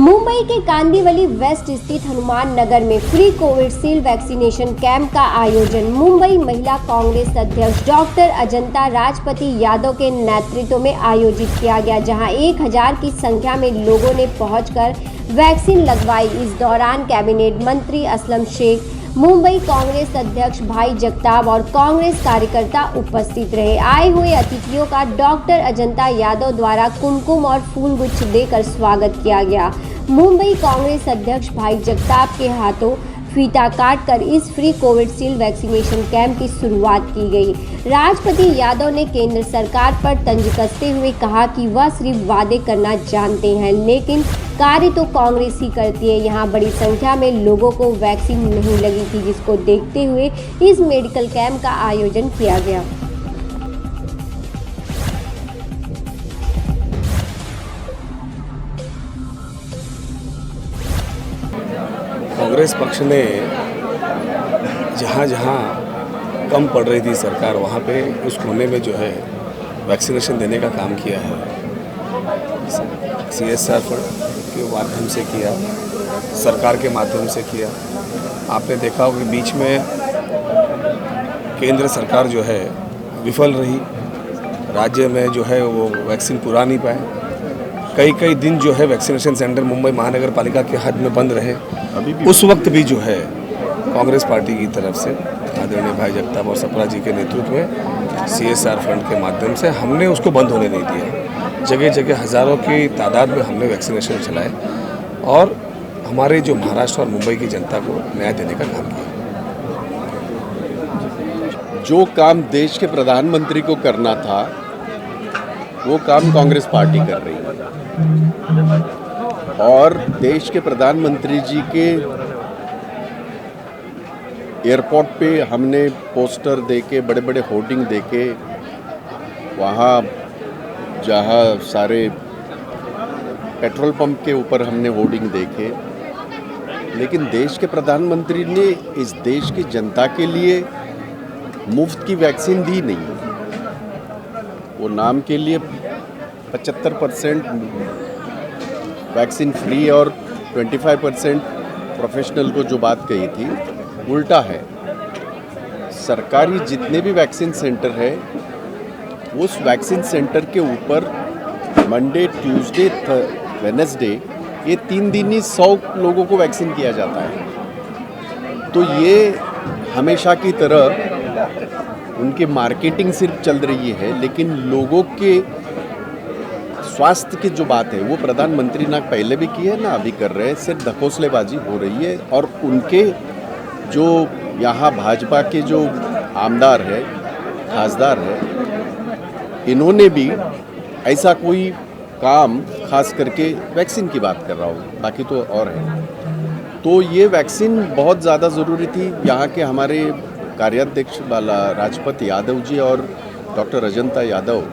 मुंबई के कांदिवली वेस्ट स्थित हनुमान नगर में फ्री कोविशील्ड वैक्सीनेशन कैंप का आयोजन मुंबई महिला कांग्रेस अध्यक्ष डॉक्टर अजंता राजपति यादव के नेतृत्व में आयोजित किया गया, जहां 1000 की संख्या में लोगों ने पहुंचकर वैक्सीन लगवाई। इस दौरान कैबिनेट मंत्री असलम शेख, मुंबई कांग्रेस अध्यक्ष भाई जगताप और कांग्रेस कार्यकर्ता उपस्थित रहे। आए हुए अतिथियों का डॉक्टर अजंता यादव द्वारा कुमकुम और फूल गुच्छ देकर स्वागत किया गया। मुंबई कांग्रेस अध्यक्ष भाई जगताप के हाथों फीता काटकर इस फ्री कोविशील्ड वैक्सीनेशन कैंप की शुरुआत की गई। राजपति यादव ने केंद्र सरकार पर तंज कसते हुए कहा कि वह सिर्फ वादे करना जानते हैं, लेकिन कार्य तो कांग्रेस ही करती है। यहाँ बड़ी संख्या में लोगों को वैक्सीन नहीं लगी थी, जिसको देखते हुए इस मेडिकल कैंप का आयोजन किया गया। कांग्रेस पक्ष ने जहाँ जहाँ कम पड़ रही थी सरकार, वहाँ पे उस कोने में जो है वैक्सीनेशन देने का काम किया है। CSR फंड के माध्यम से किया, सरकार के माध्यम से किया। आपने देखा हो कि बीच में केंद्र सरकार जो है विफल रही, राज्य में जो है वो वैक्सीन पुरा नहीं पाए। कई दिन जो है वैक्सीनेशन सेंटर मुंबई महानगर पालिका के हद में बंद रहे। उस वक्त भी जो है कांग्रेस पार्टी की तरफ से आदरणीय भाई जगताप और सप्रा जी के नेतृत्व में CSR फंड के माध्यम से हमने उसको बंद होने नहीं दिया। जगह जगह हज़ारों की तादाद में हमने वैक्सीनेशन चलाए और हमारे जो महाराष्ट्र और मुंबई की जनता को न्याय देने का काम किया। जो काम देश के प्रधानमंत्री को करना था, वो काम कांग्रेस पार्टी कर रही है। और देश के प्रधानमंत्री जी के एयरपोर्ट पे हमने पोस्टर देके, बड़े बड़े होर्डिंग देके, वहाँ जहाँ सारे पेट्रोल पंप के ऊपर हमने होर्डिंग देखे, लेकिन देश के प्रधानमंत्री ने इस देश की जनता के लिए मुफ्त की वैक्सीन दी नहीं। वो नाम के लिए 75% वैक्सीन फ्री और 25% प्रोफेशनल को जो बात कही थी, उल्टा है। सरकारी जितने भी वैक्सीन सेंटर है, उस वैक्सीन सेंटर के ऊपर मंडे, ट्यूसडे, वेडनेसडे, ये 3 दिन ही 100 लोगों को वैक्सीन किया जाता है। तो ये हमेशा की तरह उनकी मार्केटिंग सिर्फ चल रही है, लेकिन लोगों के स्वास्थ्य की जो बात है वो प्रधानमंत्री ना पहले भी की है ना अभी कर रहे हैं। सिर्फ ढकोसलेबाजी हो रही है। और उनके जो यहाँ भाजपा के जो आमदार है, खासदार है, इन्होंने भी ऐसा कोई काम खास करके वैक्सीन की बात कर रहा हूँ, बाकी तो और है। तो ये वैक्सीन बहुत ज़्यादा ज़रूरी थी। यहाँ के हमारे कार्याध्यक्ष राजपति यादव जी और डॉक्टर अजंता यादव,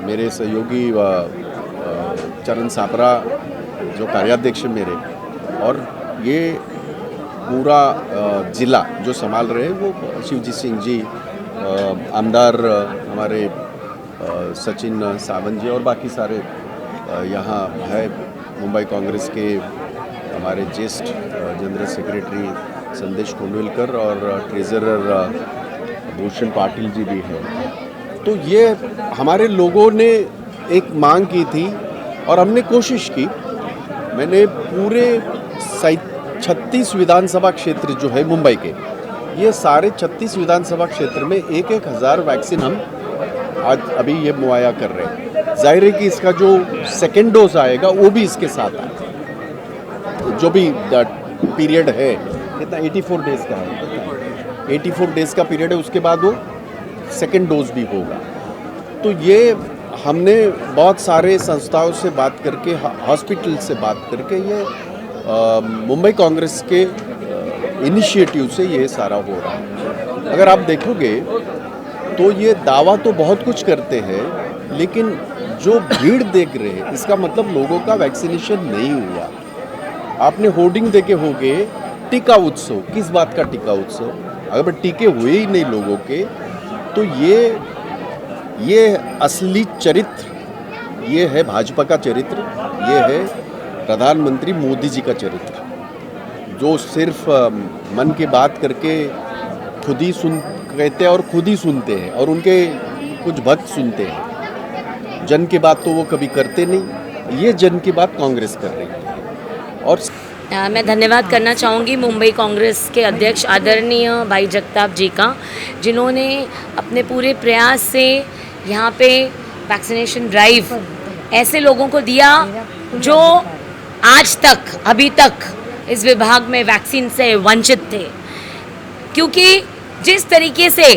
मेरे सहयोगी चरण सापरा जो कार्याध्यक्ष मेरे, और ये पूरा जिला जो संभाल रहे हैं वो शिवजी सिंह जी, आमदार हमारे सचिन सावंत जी और बाकी सारे यहाँ है। मुंबई कांग्रेस के हमारे ज्येष्ठ जनरल सेक्रेटरी संदेश कोंडविलकर और ट्रेजरर भूषण पाटिल जी भी हैं। तो ये हमारे लोगों ने एक मांग की थी और हमने कोशिश की। मैंने पूरे 36 विधानसभा क्षेत्र जो है मुंबई के, ये सारे 36 विधानसभा क्षेत्र में 1,000 वैक्सीन हम आज अभी ये मुहैया कर रहे हैं। जाहिर है कि इसका जो सेकेंड डोज आएगा वो भी इसके साथ आएगा। जो भी पीरियड है, कितना 84 डेज का है, 84 डेज का पीरियड है, उसके बाद वो सेकेंड डोज भी होगा। तो ये हमने बहुत सारे संस्थाओं से बात करके, हॉस्पिटल से बात करके, ये मुंबई कांग्रेस के इनिशिएटिव से ये सारा हो रहा है। अगर आप देखोगे तो ये दावा तो बहुत कुछ करते हैं, लेकिन जो भीड़ देख रहे हैं, इसका मतलब लोगों का वैक्सीनेशन नहीं हुआ। आपने होर्डिंग देखे होंगे, टीका उत्सव। किस बात का टीका उत्सव? अगर टीके हुए ही नहीं लोगों के, तो ये असली चरित्र, ये है भाजपा का चरित्र, ये है प्रधानमंत्री मोदी जी का चरित्र, जो सिर्फ मन की बात करके खुद ही कहते हैं और खुद ही सुनते हैं, और उनके कुछ भक्त सुनते हैं। जन की बात तो वो कभी करते नहीं, ये जन की बात कांग्रेस कर रही है। और मैं धन्यवाद करना चाहूँगी मुंबई कांग्रेस के अध्यक्ष आदरणीय भाई जगताप जी का, जिन्होंने अपने पूरे प्रयास से यहाँ पे वैक्सीनेशन ड्राइव ऐसे लोगों को दिया जो आज तक अभी तक इस विभाग में वैक्सीन से वंचित थे। क्योंकि जिस तरीके से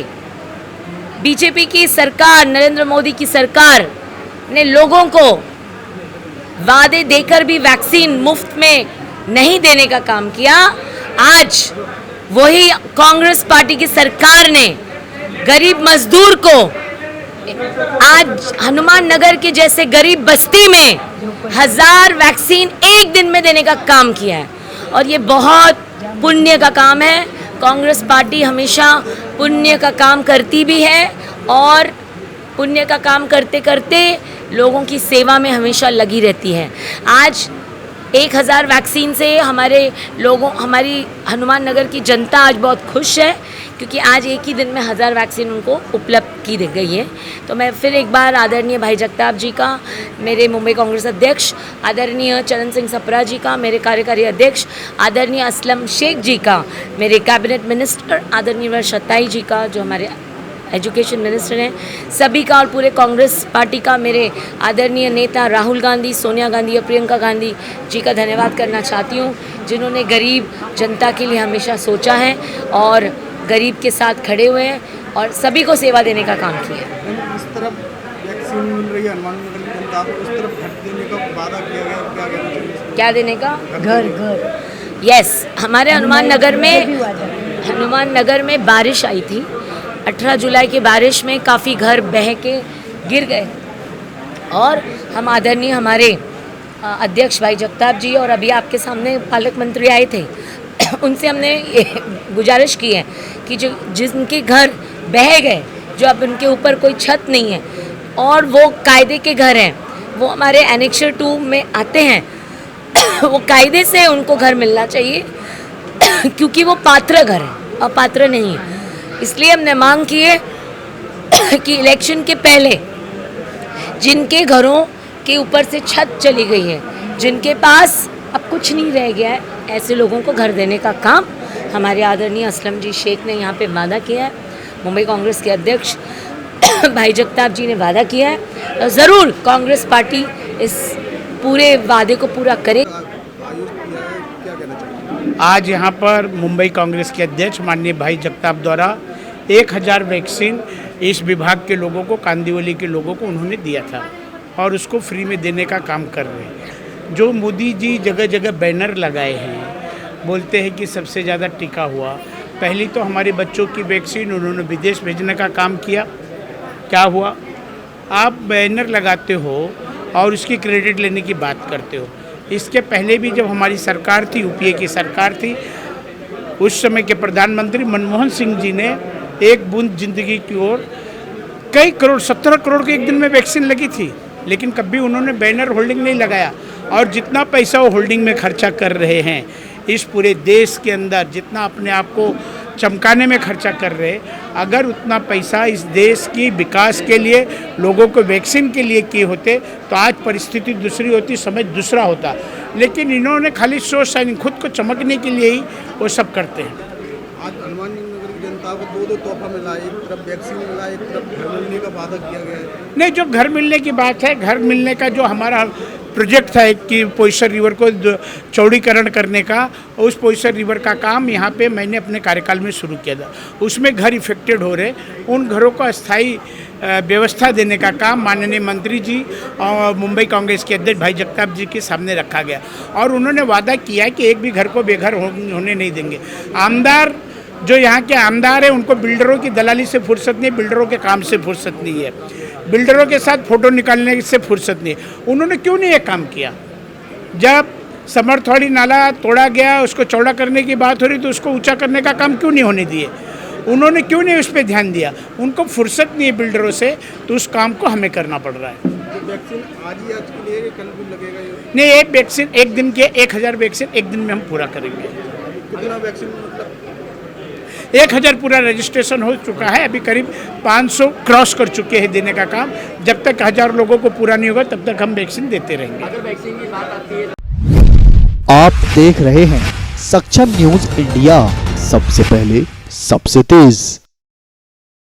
बीजेपी की सरकार, नरेंद्र मोदी की सरकार ने लोगों को वादे देकर भी वैक्सीन मुफ्त में नहीं देने का काम किया, आज वही कांग्रेस पार्टी की सरकार ने गरीब मजदूर को आज हनुमान नगर के जैसे गरीब बस्ती में 1000 वैक्सीन एक दिन में देने का काम किया है। और ये बहुत पुण्य का काम है। कांग्रेस पार्टी हमेशा पुण्य का काम करती भी है और पुण्य का काम करते करते लोगों की सेवा में हमेशा लगी रहती है। आज 1000 वैक्सीन से हमारी हनुमान नगर की जनता आज बहुत खुश है, क्योंकि आज एक ही दिन में 1000 वैक्सीन उनको उपलब्ध की गई है। तो मैं फिर एक बार आदरणीय भाई जगताप जी का, मेरे मुंबई कांग्रेस अध्यक्ष आदरणीय चरण सिंह सप्रा जी का, मेरे कार्यकारी अध्यक्ष आदरणीय असलम शेख जी का, मेरे कैबिनेट मिनिस्टर आदरणीय वर्ष सत्ताई जी का, जो हमारे एजुकेशन मिनिस्टर हैं, सभी का, और पूरे कांग्रेस पार्टी का, मेरे आदरणीय नेता राहुल गांधी, सोनिया गांधी और प्रियंका गांधी जी का धन्यवाद करना चाहती हूँ, जिन्होंने गरीब जनता के लिए हमेशा सोचा है और गरीब के साथ खड़े हुए हैं और सभी को सेवा देने का काम किया है। इस तरफ वैक्सीन मिल रही है हनुमान नगर की जनता को, उस तरफ घर देने का वादा किया गया, क्या कहना चाहिए? क्या देने का? घर। यस, हमारे हनुमान नगर में बारिश आई थी। 18 जुलाई की बारिश में काफ़ी घर बह के गिर गए और हम आदरणीय हमारे अध्यक्ष भाई जगताप जी और अभी आपके सामने पालक मंत्री आए थे, उनसे हमने गुजारिश की है कि जिनके घर बह गए, जो अब उनके ऊपर कोई छत नहीं है और वो कायदे के घर हैं, वो हमारे एनेक्सर 2 में आते हैं, वो कायदे से उनको घर मिलना चाहिए, क्योंकि वो पात्र घर है, अपात्र नहीं है। इसलिए हमने मांग की है कि इलेक्शन के पहले जिनके घरों के ऊपर से छत चली गई है, जिनके पास अब कुछ नहीं रह गया है, ऐसे लोगों को घर देने का काम हमारे आदरणीय असलम जी शेख ने यहाँ पे वादा किया है। मुंबई कांग्रेस के अध्यक्ष भाई जगताप जी ने वादा किया है। ज़रूर कांग्रेस पार्टी इस पूरे वादे को पूरा करे। आज यहाँ पर मुंबई कांग्रेस के अध्यक्ष माननीय भाई जगताप द्वारा 1000 वैक्सीन इस विभाग के लोगों को, कांदिवली के लोगों को उन्होंने दिया था और उसको फ्री में देने का काम कर रहे हैं। जो मोदी जी जगह जगह बैनर लगाए हैं, बोलते हैं कि सबसे ज़्यादा टीका हुआ। पहली तो हमारे बच्चों की वैक्सीन उन्होंने विदेश भेजने का काम किया, क्या हुआ? आप बैनर लगाते हो और उसकी क्रेडिट लेने की बात करते हो। इसके पहले भी जब हमारी सरकार थी, यूपीए की सरकार थी, उस समय के प्रधानमंत्री मनमोहन सिंह जी ने एक बूंद जिंदगी की ओर कई करोड़, 17 करोड़ की एक दिन में वैक्सीन लगी थी, लेकिन कभी उन्होंने बैनर होल्डिंग नहीं लगाया। और जितना पैसा वो होल्डिंग में खर्चा कर रहे हैं इस पूरे देश के अंदर, जितना अपने आप को चमकाने में खर्चा कर रहे, अगर उतना पैसा इस देश की विकास के लिए, लोगों को वैक्सीन के लिए किए होते तो आज परिस्थिति दूसरी होती, समय दूसरा होता। लेकिन इन्होंने खाली शो शाइनिंग, खुद को चमकने के लिए ही वो सब करते हैं। आज हनुमान नगर की जनता को 2 तोहफा मिला, एक तरफ वैक्सीन मिला, एक तरफ घर मिलने का वादा किया गया है। नहीं, जो घर मिलने की बात है, घर मिलने का जो हमारा प्रोजेक्ट था कि पोइसर रिवर को चौड़ीकरण करने का, उस पोइसर रिवर का काम यहाँ पे मैंने अपने कार्यकाल में शुरू किया था। उसमें घर इफेक्टेड हो रहे, उन घरों को अस्थायी व्यवस्था देने का काम माननीय मंत्री जी और मुंबई कांग्रेस के अध्यक्ष भाई जगताप जी के सामने रखा गया और उन्होंने वादा किया कि एक भी घर को बेघर होने नहीं देंगे। आमदार, जो यहाँ के आमदार हैं, उनको बिल्डरों की दलाली से फुर्सत नहीं, बिल्डरों के काम से फुर्सत नहीं है, बिल्डरों के साथ फ़ोटो निकालने से फुर्सत नहीं। उन्होंने क्यों नहीं ये काम किया? जब समर्थवाड़ी नाला तोड़ा गया, उसको चौड़ा करने की बात हो रही तो उसको ऊंचा करने का काम क्यों नहीं होने दिए? उन्होंने क्यों नहीं उस पर ध्यान दिया? उनको फुर्सत नहीं है बिल्डरों से, तो उस काम को हमें करना पड़ रहा है। वैक्सीन आज ही आज के लिए कल भी लगेगा ये? नहीं, एक वैक्सीन एक दिन के 1000 वैक्सीन एक दिन में हम पूरा करेंगे। कितना वैक्सीन मतलब 1000 पूरा रजिस्ट्रेशन हो चुका है, अभी करीब 500 क्रॉस कर चुके हैं देने का काम। जब तक 1000 लोगों को पूरा नहीं होगा तब तक हम वैक्सीन देते रहेंगे। आप देख रहे हैं सक्षम न्यूज इंडिया, सबसे पहले सबसे तेज।